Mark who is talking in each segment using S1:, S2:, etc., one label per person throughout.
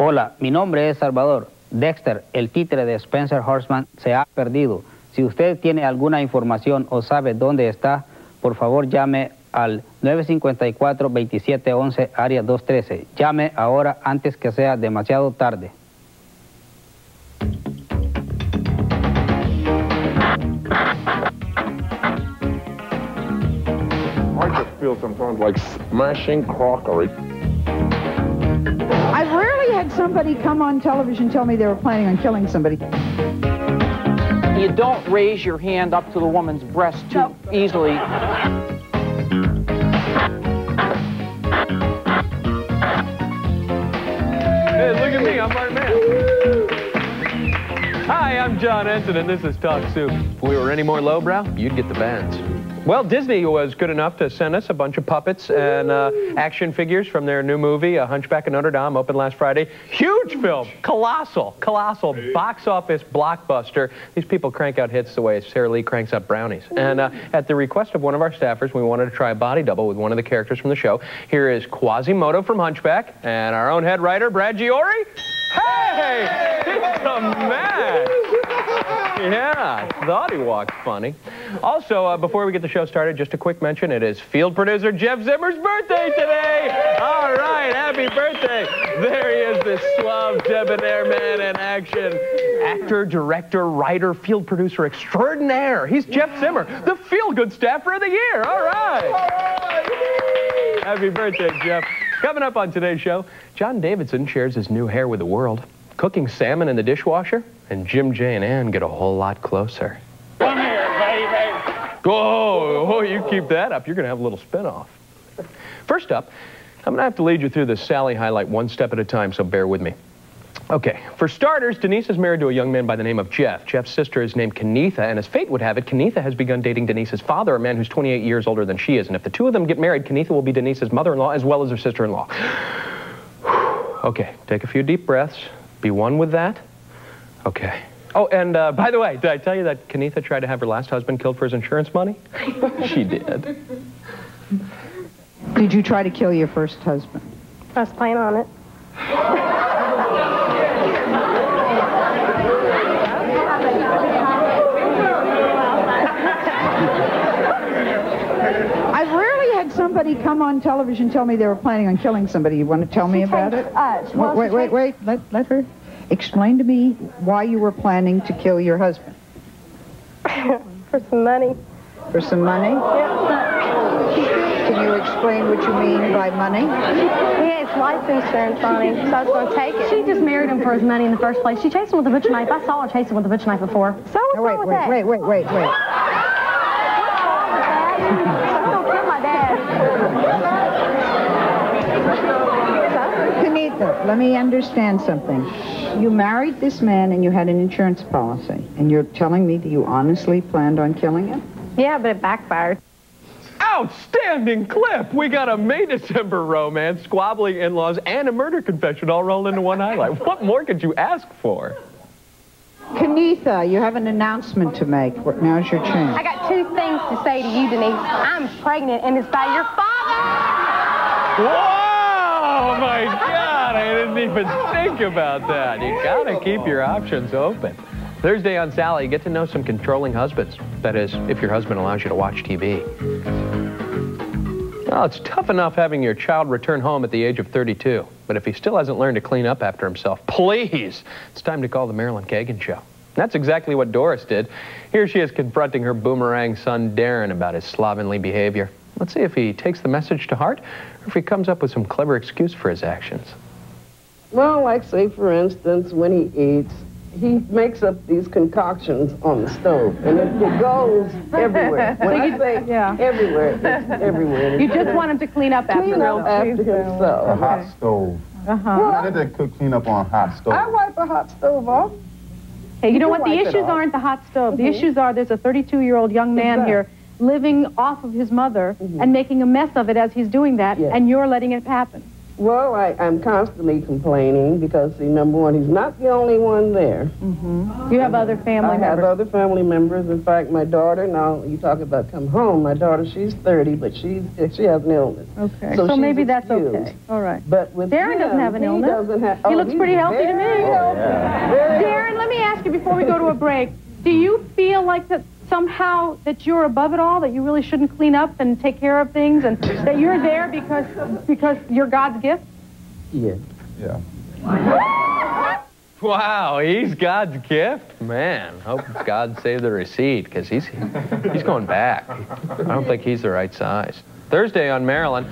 S1: Hola, mi nombre es Salvador. Dexter, el títere de Spencer Horseman, se ha perdido. Si usted tiene alguna información o sabe dónde está, por favor llame al 954-2711, área 213. Llame ahora antes que sea demasiado tarde.
S2: I just feel sometimes like smashing crockery.
S3: I've rarely had somebody come on television tell me they were planning on killing somebody.
S4: You don't raise your hand up to the woman's breast too easily.
S5: Hey, look at me, I'm Mark Man. Hi, I'm John Henson, and this is Talk Soup. If we were any more lowbrow, you'd get the bands. Well, Disney was good enough to send us a bunch of puppets and action figures from their new movie, Hunchback of Notre Dame, opened last Friday. Huge film, colossal box office blockbuster. These people crank out hits the way Sarah Lee cranks out brownies. And at the request of one of our staffers, we wanted to try a body double with one of the characters from the show. Here is Quasimodo from Hunchback and our own head writer, Brad Giori. Hey, it's a man. Yeah, I thought he walked funny. Also, before we get the show started, just a quick mention. It is field producer Jeff Zimmer's birthday today. All right, happy birthday. There he is, this suave, debonair man in action. Actor, director, writer, field producer extraordinaire. He's Jeff Zimmer, the feel-good staffer of the year. All right. Happy birthday, Jeff. Coming up on today's show, John Davidson shares his new hair with the world. Cooking salmon in the dishwasher, and Jim, Jay, and Ann get a whole lot closer.
S6: Come here, baby.
S5: Oh, you keep that up, you're going to have a little spin-off. First up, I'm going to have to lead you through this Sally highlight one step at a time, so bear with me. Okay, for starters, Denise is married to a young man by the name of Jeff. Jeff's sister is named Kenitha, and as fate would have it, Kenitha has begun dating Denise's father, a man who's 28 years older than she is. And if the two of them get married, Kenitha will be Denise's mother-in-law as well as her sister-in-law. Okay, take a few deep breaths. Be one with that? Okay. Oh, and by the way, did I tell you that Kenitha tried to have her last husband killed for his insurance money? She did.
S3: Did you try to kill your first husband?
S7: I was planning on it.
S3: I've rarely had somebody come on television tell me they were planning on killing somebody. You want to tell me about it? Wait. Let her explain to me why you were planning to kill your husband.
S7: For some money.
S3: For some money?
S7: Yeah.
S3: Can you explain what you mean by money?
S7: Yeah, it's life insurance on him, so I was going to take it.
S8: She just married him for his money in the first place. She chased him with a butcher knife. I saw her chasing with a butcher knife before.
S7: So what's wrong with that?
S3: Wait.
S7: I'm going to kill my dad.
S3: Kenitha, let me understand something. You married this man and you had an insurance policy, and you're telling me that you honestly planned on killing him?
S7: Yeah, but it backfired.
S5: Outstanding clip! We got a May-December romance, squabbling in-laws, and a murder confession all rolled into one highlight. What more could you ask for?
S3: Kenitha, you have an announcement to make. Now's your chance.
S7: I got two things to say to you, Denise. I'm pregnant, and it's by your father.
S5: Whoa! My God, I didn't even think about that. You gotta keep your options open. Thursday on Sally, you get to know some controlling husbands. That is, if your husband allows you to watch TV. Well, it's tough enough having your child return home at the age of 32. But if he still hasn't learned to clean up after himself, please, it's time to call the Marilyn Kagan Show. That's exactly what Doris did. Here she is confronting her boomerang son, Darren, about his slovenly behavior. Let's see if he takes the message to heart, or if he comes up with some clever excuse for his actions.
S9: Well, like, say, for instance, when he eats, he makes up these concoctions on the stove, and it goes everywhere. When I say everywhere, it's everywhere.
S8: You just want him to clean up after himself.
S9: himself.
S2: A hot stove. How did they clean up on a hot stove?
S9: I wipe a hot stove off.
S8: Hey, you know what? The issues aren't the hot stove. The issues are there's a 32-year-old young man here living off of his mother and making a mess of it as he's doing that, and you're letting it happen.
S9: Well, I'm constantly complaining because, see, number one, he's not the only one there.
S8: Mm-hmm. You have other family members?
S9: I have other family members. In fact, my daughter, now you talk about come home, my daughter, she's 30, but she has an illness.
S8: Okay, so maybe that's okay. All right.
S9: But with
S8: Darren doesn't have an illness. He looks pretty healthy to me. Darren, let me ask you before we go to a break, do you feel like that somehow that you're above it all, that you really shouldn't clean up and take care of things, and that you're there because you're God's gift?
S9: Yeah.
S2: Yeah.
S5: Wow, he's God's gift? Man, hope God saved the receipt, because he's going back. I don't think he's the right size. Thursday on Maryland,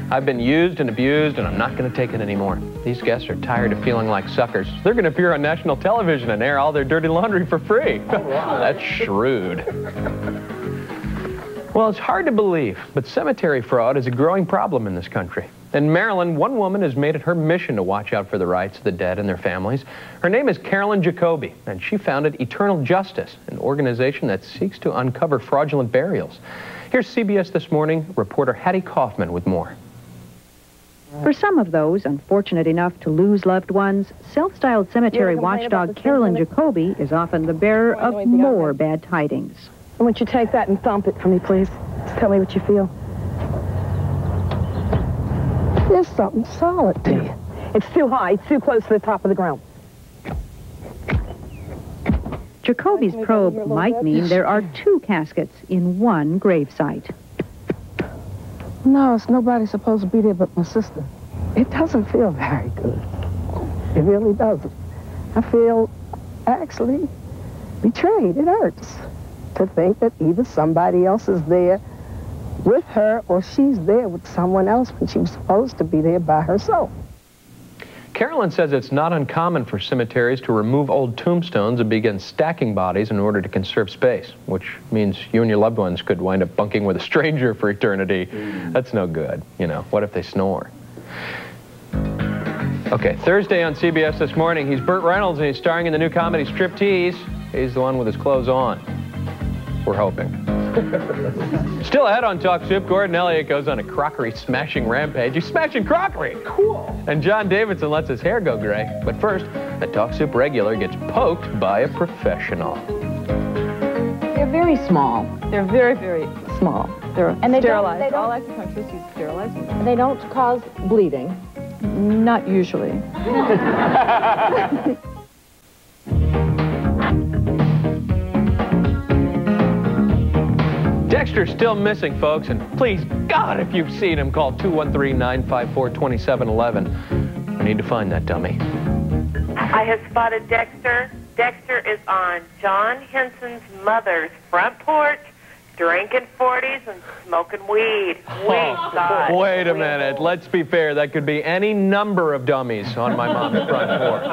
S5: I've been used and abused, and I'm not going to take it anymore. These guests are tired of feeling like suckers. They're going to appear on national television and air all their dirty laundry for free. That's shrewd. Well, it's hard to believe, but cemetery fraud is a growing problem in this country. In Maryland, one woman has made it her mission to watch out for the rights of the dead and their families. Her name is Carolyn Jacoby, and she founded Eternal Justice, an organization that seeks to uncover fraudulent burials. Here's CBS This Morning reporter Hattie Kaufman with more.
S10: For some of those unfortunate enough to lose loved ones, self-styled cemetery watchdog Carolyn Jacoby is often the bearer of more bad tidings.
S7: I want you to take that and thump it for me, please. Just tell me what you feel. There's something solid to you. It's too high. It's too close to the top of the ground.
S10: Jacoby's probe might mean there are 2 caskets in one gravesite.
S7: No, it's nobody supposed to be there but my sister. It doesn't feel very good. It really doesn't. I feel actually betrayed. It hurts to think that either somebody else is there with her or she's there with someone else when she was supposed to be there by herself.
S5: Carolyn says it's not uncommon for cemeteries to remove old tombstones and begin stacking bodies in order to conserve space, which means you and your loved ones could wind up bunking with a stranger for eternity. That's no good, you know. What if they snore? Okay, Thursday on CBS This Morning, he's Burt Reynolds and he's starring in the new comedy Striptease. He's the one with his clothes on. We're hoping. Still ahead on Talk Soup, Gordon Elliott goes on a crockery smashing rampage. He's smashing crockery! Cool! And John Davidson lets his hair go gray. But first, the Talk Soup regular gets poked by a professional.
S8: They're very small. They're very, very small. They're sterilized.
S7: They don't,
S8: all acupuncturists use sterilized.
S7: And they don't cause bleeding.
S8: Not usually.
S5: Dexter's still missing, folks, and please, God, if you've seen him, call 213-954-2711. We need to find that dummy.
S11: I have spotted Dexter. Dexter is on John Henson's mother's front porch, drinking 40s and smoking weed.
S5: Wait a minute. Let's be fair. That could be any number of dummies on my mom's front porch.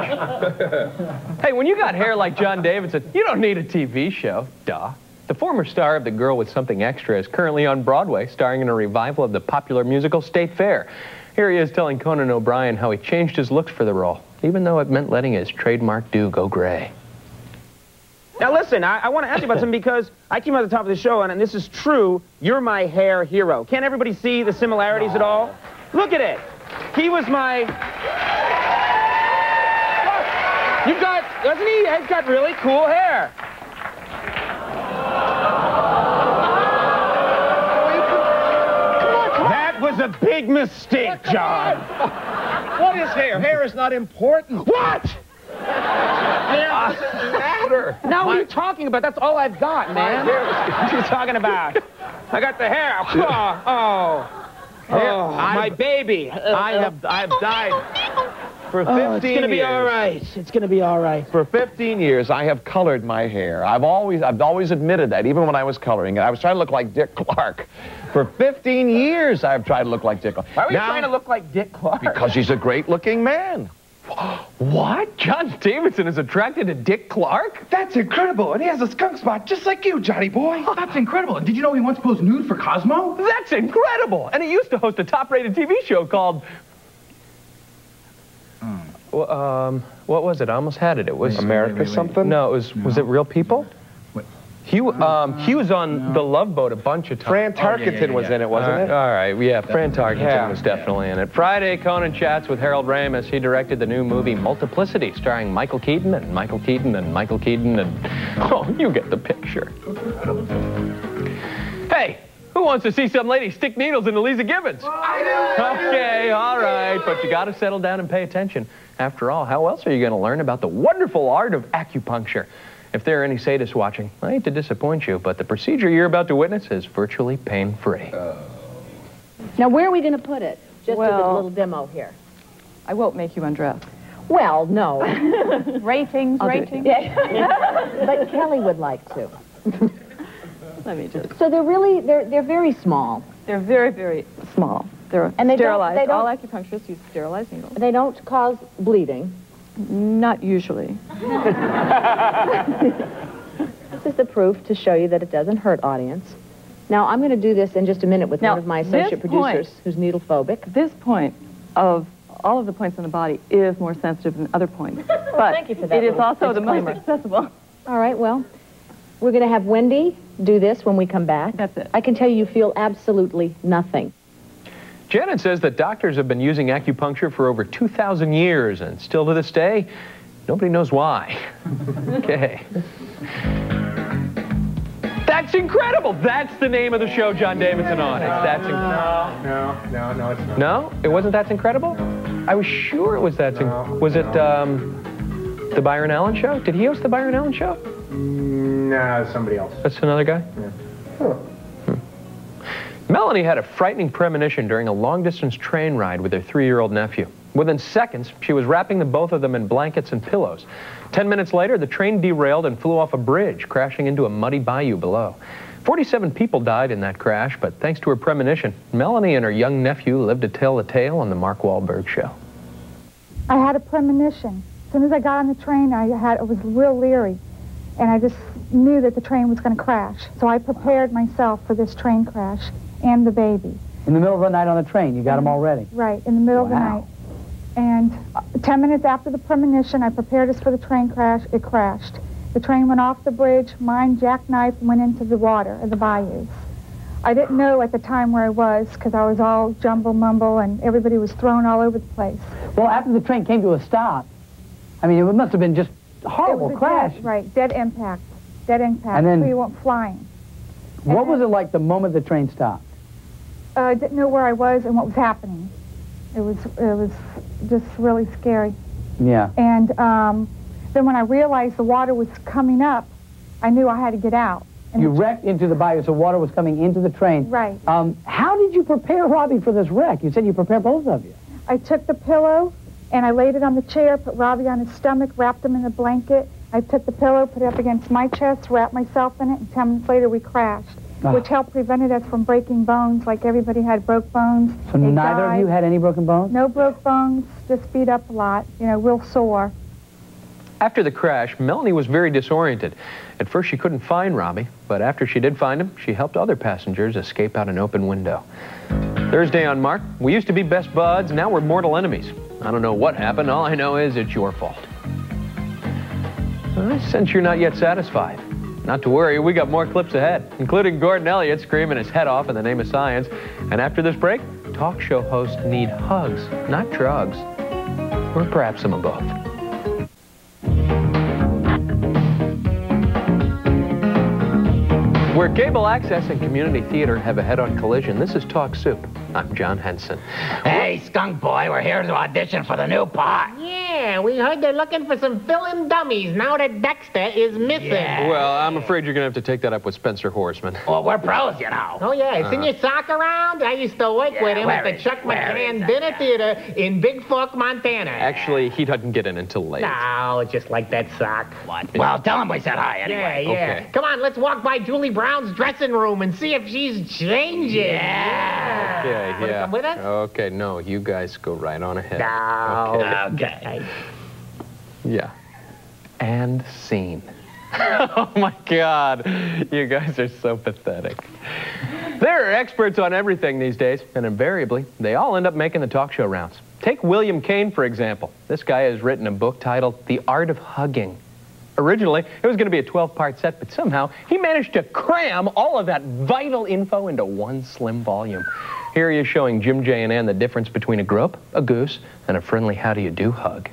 S5: Hey, when you got hair like John Davidson, you don't need a TV show. Duh. The former star of The Girl with Something Extra is currently on Broadway, starring in a revival of the popular musical State Fair. Here he is telling Conan O'Brien how he changed his looks for the role, even though it meant letting his trademark do go gray.
S12: Now listen, I want to ask you about something because I came at the top of the show, and this is true, you're my hair hero. Can't everybody see the similarities at all? Look at it. He was my... Look, you've got, doesn't he? He's got really cool hair. That was a big mistake, John.
S6: What is hair? Hair is not important.
S12: What?
S6: Hair doesn't matter.
S12: Now what are you talking about? That's all I've got, man. What are you talking about? I got the hair. My baby.
S6: I've died for 15 years.
S12: It's gonna be all right. It's gonna be all right.
S6: For 15 years, I have colored my hair. I've always admitted that, even when I was coloring it. I was trying to look like Dick Clark. For 15 years, I've tried to look like Dick Clark.
S12: Why were you trying to look like Dick Clark?
S6: Because he's a great-looking man.
S5: What? John Davidson is attracted to Dick Clark?
S13: That's incredible, and he has a skunk spot just like you, Johnny boy. That's incredible. Did you know he once posed nude for Cosmo?
S5: That's incredible! And he used to host a top-rated TV show called... what was it? I almost had it. It was...
S6: America something?
S5: No, it was it Real People? He was on The Love Boat a bunch of times.
S6: Fran Tarkenton was in it, wasn't it?
S5: All right, yeah, Fran Tarkenton was definitely in it. Friday, Conan chats with Harold Ramis. He directed the new movie Multiplicity, starring Michael Keaton and Michael Keaton and Michael Keaton and... Oh, you get the picture. Hey, who wants to see some lady stick needles into Lisa Gibbons? I do! Okay, all right, but you got to settle down and pay attention. After all, how else are you going to learn about the wonderful art of acupuncture? If there are any sadists watching, I hate to disappoint you, but the procedure you're about to witness is virtually pain-free.
S14: Now, where are we going to put it? Just as a little demo here.
S8: I won't make you undress.
S14: Well, no.
S8: Ratings.
S14: Yeah. But Kelly would like to.
S8: Let me just...
S14: So they're really, they're very small.
S8: They're very, very small. They're sterilized. All acupuncturists use sterilized needles.
S14: They don't cause bleeding.
S8: Not usually.
S14: This is the proof to show you that it doesn't hurt, audience. Now, I'm going to do this in just a minute with one of my associate producers who's needle phobic.
S8: This point of all of the points on the body is more sensitive than other points. But
S14: thank you for that.
S8: It is also the most accessible.
S14: All right, well, we're going to have Wendy do this when we come back.
S8: That's it.
S14: I can tell you feel absolutely nothing.
S5: Janet says that doctors have been using acupuncture for over 2,000 years, and still to this day, nobody knows why. Okay. That's incredible! That's the name of the show John Davidson on. That's
S13: No, it's not.
S5: No? It wasn't That's Incredible? I was sure it was That's Incredible. Was it the Byron Allen Show? Did he host the Byron Allen Show?
S13: No, somebody else.
S5: That's another guy?
S13: Yeah.
S5: Huh. Melanie had a frightening premonition during a long-distance train ride with her 3-year-old nephew. Within seconds, she was wrapping the both of them in blankets and pillows. 10 minutes later, the train derailed and flew off a bridge, crashing into a muddy bayou below. 47 people died in that crash, but thanks to her premonition, Melanie and her young nephew lived to tell the tale on the Mark Wahlberg Show.
S15: I had a premonition. As soon as I got on the train, I was real leery, and I just knew that the train was going to crash. So I prepared myself for this train crash and the baby.
S1: In the middle of the night on the train, you got them all ready?
S15: Right, in the middle of the night. And 10 minutes after the premonition, I prepared us for the train crash. It crashed. The train went off the bridge. Mine jackknifed and went into the water, the bayous. I didn't know at the time where I was because I was all jumble-mumble and everybody was thrown all over the place.
S1: Well, after the train came to a stop, I mean, it must have been just a horrible crash.
S15: Dead impact. Dead impact.
S1: And then,
S15: we went flying.
S1: What was it like the moment the train stopped?
S15: I didn't know where I was and what was happening. It was just really scary.
S1: Yeah.
S15: And then when I realized the water was coming up, I knew I had to get out. And
S1: you wrecked into the bayou, so water was coming into the train.
S15: Right.
S1: How did you prepare Robbie for this wreck? You said you prepared both of you.
S15: I took the pillow and I laid it on the chair, put Robbie on his stomach, wrapped him in a blanket. I took the pillow, put it up against my chest, wrapped myself in it, and 10 minutes later we crashed. Which helped prevent us from breaking bones, like everybody had broke bones.
S1: So neither of you had any broken bones?
S15: No broke bones, just beat up a lot, real sore.
S5: After the crash, Melanie was very disoriented. At first, she couldn't find Robbie, but after she did find him, she helped other passengers escape out an open window. Thursday on Mark, we used to be best buds, now we're mortal enemies. I don't know what happened, all I know is it's your fault. I sense you're not yet satisfied. Not to worry, we got more clips ahead, including Gordon Elliott screaming his head off in the name of science. And after this break, talk show hosts need hugs, not drugs. Or perhaps some of both. Where cable access and community theater have a head-on collision, this is Talk Soup. I'm John Henson.
S16: Hey, skunk boy, we're here to audition for the new part.
S17: Yeah, we heard they're looking for some fill-in dummies now that Dexter is missing.
S16: Yeah.
S5: Well, I'm afraid you're going to have to take that up with Spencer Horseman.
S16: Well, we're pros, you know.
S17: Oh, yeah. Seen your sock around? I used to work with him at the Chuck McCann Dinner Theater in Big Fork, Montana.
S5: Actually, he doesn't get in until late.
S17: No, just like that sock.
S16: What? Well, tell him we said hi anyway.
S17: Yeah.
S5: Okay.
S17: Come on, let's walk by Julie Brown's dressing room and see if she's changing.
S16: Yeah.
S5: Yeah.
S17: Wanna come with us?
S5: Okay, no, you guys go right on ahead.
S17: No.
S16: Okay.
S5: Yeah. And scene. Oh my God, you guys are so pathetic. There are experts on everything these days, and invariably, they all end up making the talk show rounds. Take William Kane, for example. This guy has written a book titled The Art of Hugging. Originally, it was going to be a 12-part set, but somehow he managed to cram all of that vital info into one slim volume. Here he is showing Jim, Jay, and Ann the difference between a grope, a goose, and a friendly how-do-you-do hug.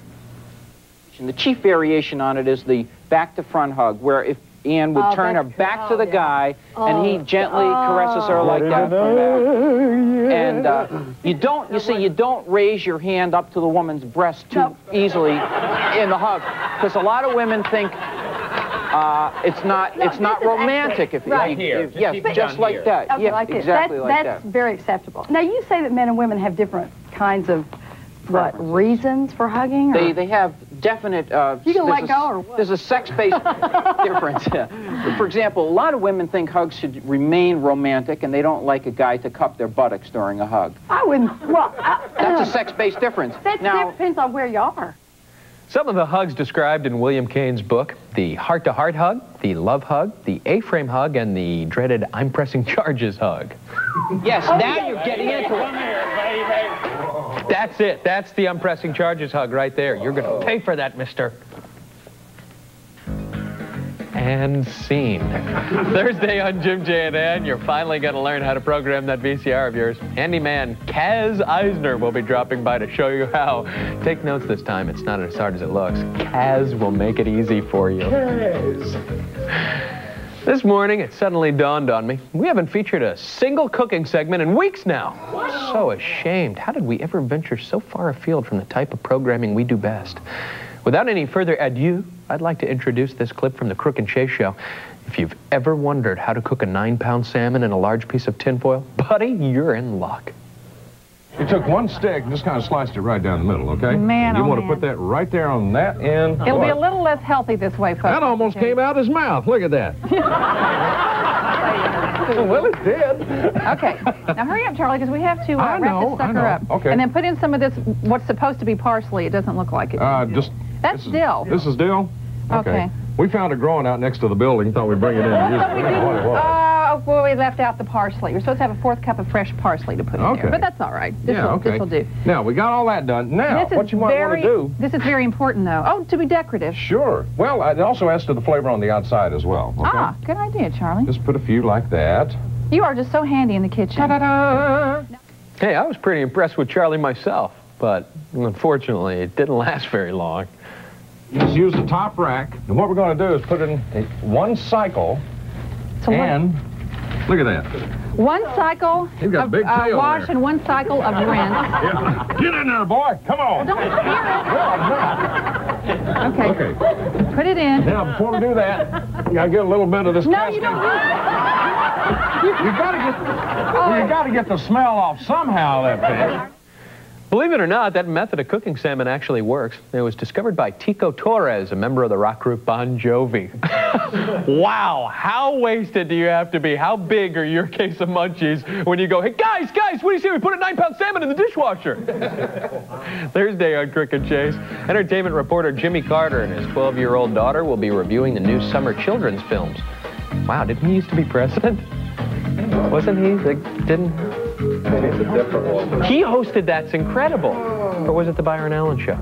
S4: The chief variation on it is the back-to-front hug, where if Ann would turn her back to the guy, and he gently caresses her like that from back. And you don't raise your hand up to the woman's breast too easily in the hug, because a lot of women think it's not romantic if yes, just like that.
S8: Okay,
S4: Yeah,
S8: like
S4: exactly like that.
S8: That's very acceptable. Now you say that men and women have different kinds of reasons for hugging? Or?
S4: They have definite.
S8: You can let go or what?
S4: There's a sex-based difference. For example, a lot of women think hugs should remain romantic, and they don't like a guy to cup their buttocks during a hug.
S8: I wouldn't. Well,
S4: that's a sex-based difference.
S8: That depends on where you are.
S5: Some of the hugs described in William Kane's book: the heart-to-heart hug, the love hug, the A-frame hug, and the dreaded I'm pressing charges hug.
S4: Yes, now you're getting into it.
S5: That's it. That's the I'm pressing charges hug right there. You're going to pay for that, mister. And scene. Thursday on Jim, Jay, and Ann, you're finally going to learn how to program that VCR of yours. Handyman Kaz Eisner will be dropping by to show you how. Take notes this time. It's not as hard as it looks. Kaz will make it easy for you. Kaz. This morning, it suddenly dawned on me, we haven't featured a single cooking segment in weeks now. I'm so ashamed. How did we ever venture so far afield from the type of programming we do best? Without any further ado, I'd like to introduce this clip from the Crook and Chase show. If you've ever wondered how to cook a 9-pound salmon in a large piece of tinfoil, buddy, you're in luck.
S2: You took one stick and just kind of sliced it right down the middle, okay?
S15: Man,
S2: you
S15: oh,
S2: want
S15: man.
S2: to put that right there on that end.
S15: It'll be a little less healthy this way, folks.
S2: That almost came out his mouth. Look at that. Well, it did.
S15: Okay. Now hurry up, Charlie, because we have to wrap this sucker up.
S2: Okay.
S15: And then put in some of this, what's supposed to be parsley. It doesn't look like it. That's dill.
S2: This is dill?
S15: Okay.
S2: We found it growing out next to the building. Thought we'd bring it in and use it. We didn't know what it was.
S15: Well, we left out the parsley. We're supposed to have a 4th cup of fresh parsley to put in there. But that's all right. This will do.
S2: Now, we got all that done. Now, what you might want to do...
S15: This is very important, though. Oh, to be decorative.
S2: Sure. Well, it also adds to the flavor on the outside as well. Okay?
S15: Ah, good idea, Charlie.
S2: Just put a few like that.
S15: You are just so handy in the kitchen.
S2: Ta-da-da!
S5: Hey, I was pretty impressed with Charlie myself, but unfortunately, it didn't last very long.
S2: Just use the top rack, and what we're going to do is put in one cycle, and look at that.
S15: One cycle
S2: He's got a big tail
S15: wash
S2: there.
S15: and one cycle of rinse.
S2: Yeah. Get in there, boy. Come on.
S15: Don't Okay. Put it in.
S2: Now, before we do that, you got to get a little bit of this
S15: No, you don't.
S2: You got to get the smell off somehow, that fish.
S5: Believe it or not, that method of cooking salmon actually works. It was discovered by Tico Torres, a member of the rock group Bon Jovi. Wow, how wasted do you have to be? How big are your case of munchies when you go, hey, guys, what do you say we put a 9-pound salmon in the dishwasher? Thursday on Crook and Chase, entertainment reporter Jimmy Carter and his 12-year-old daughter will be reviewing the new summer children's films. Wow, didn't he used to be president? Wasn't he? He hosted That's Incredible. Or was it the Byron Allen Show?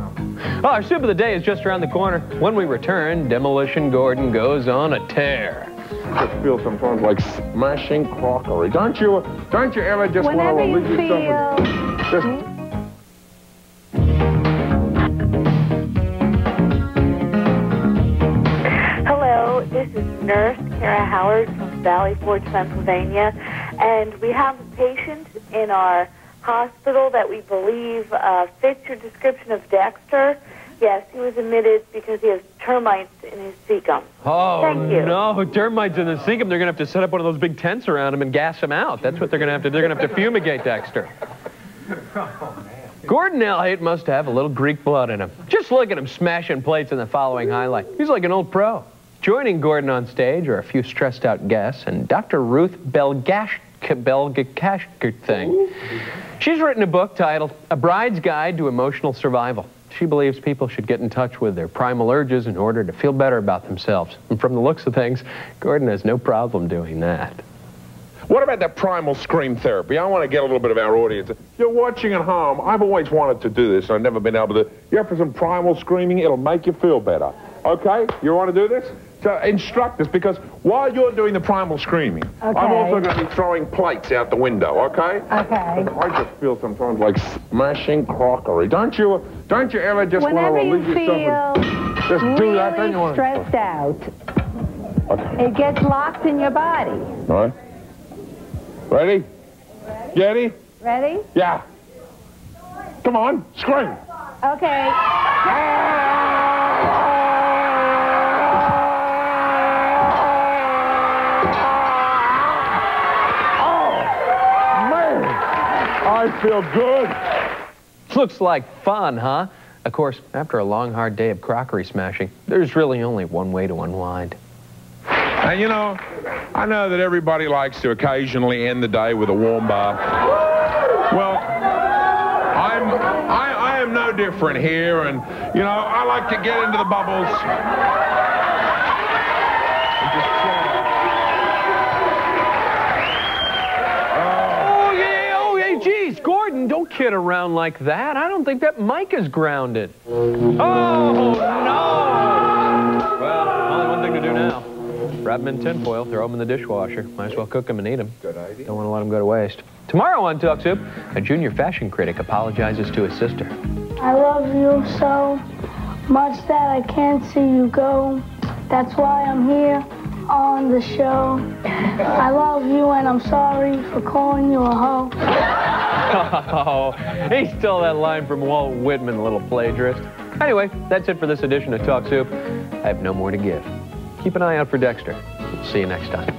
S5: Well, our soup of the day is just around the corner. When we return, Demolition Gordon goes on a tear.
S2: Just feel sometimes like smashing crockery. Don't you ever just want to relieve yourself?
S11: Hello, this is Nurse Kara Howard from Valley Forge, Pennsylvania, and we have a patient in our hospital that we believe fits your description of Dexter. Yes, he was admitted because he has termites in his cecum.
S5: Oh,
S11: Thank you.
S5: no, termites in the cecum. They're going to have to set up one of those big tents around him and gas him out. That's what they're going to have to do. They're going to have to fumigate Dexter. Gordon Elliott must have a little Greek blood in him. Just look at him smashing plates in the following highlight. He's like an old pro. Joining Gordon on stage are a few stressed-out guests and Dr. Ruth Belgashkir. She's written a book titled A Bride's Guide to Emotional Survival. She believes people should get in touch with their primal urges in order to feel better about themselves. And from the looks of things, Gordon has no problem doing that.
S2: What about that primal scream therapy? I want to get a little bit of our audience. You're watching at home. I've always wanted to do this, and I've never been able to. You have some primal screaming, it'll make you feel better. Okay? You want to do this? So instruct us, because while you're doing the primal screaming,
S18: Okay.
S2: I'm also going to be throwing plates out the window, okay?
S18: Okay.
S2: I just feel sometimes like smashing crockery. Don't you ever just want to relieve yourself and just do that? Then you want to...
S18: stressed out,
S2: Okay.
S18: it gets locked in your body.
S2: All right. Ready? Ready?
S18: Ready?
S2: Yeah. Come on, scream.
S18: Okay.
S2: I feel good.
S5: Looks like fun, huh? Of course, after a long, hard day of crockery smashing, there's really only one way to unwind.
S2: And you know, I know that everybody likes to occasionally end the day with a warm bath. Well, I am no different here, and you know, I like to get into the bubbles.
S5: Geez, Gordon, don't kid around like that. I don't think that mic is grounded. Oh, no! Well, only one thing to do now. Wrap them in tinfoil, throw them in the dishwasher. Might as well cook them and eat them.
S2: Good idea.
S5: Don't want to let them go to waste. Tomorrow on Talk Soup, a junior fashion critic apologizes to his sister.
S19: I love you so much that I can't see you go. That's why I'm here on the show. I love you and I'm sorry for calling you a hoe.
S5: Oh, he stole that line from Walt Whitman, little plagiarist. Anyway, that's it for this edition of Talk Soup. I have no more to give. Keep an eye out for Dexter. See you next time.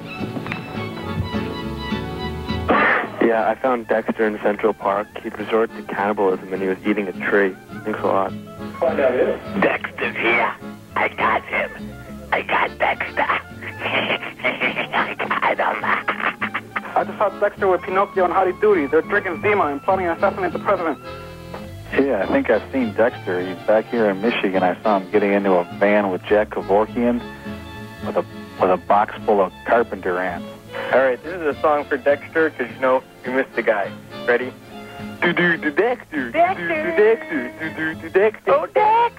S20: Yeah, I found Dexter in Central Park. He'd resorted to cannibalism and he was eating a tree. Thanks a lot.
S16: Dexter here. I got him. I got Dexter. I got him.
S21: I just saw Dexter with Pinocchio on Howdy Doody. They're drinking Zimmer and plotting to assassinate the president.
S22: Yeah, I think I've seen Dexter. He's back here in Michigan. I saw him getting into a van with Jack Kevorkian with a box full of carpenter ants.
S20: All right, this is a song for Dexter because, you know, we missed the guy. Ready? Do-do-do Dexter.
S16: Dexter.
S20: Do-do-do Dexter. Do-do-do Dexter.
S16: Oh, Dexter.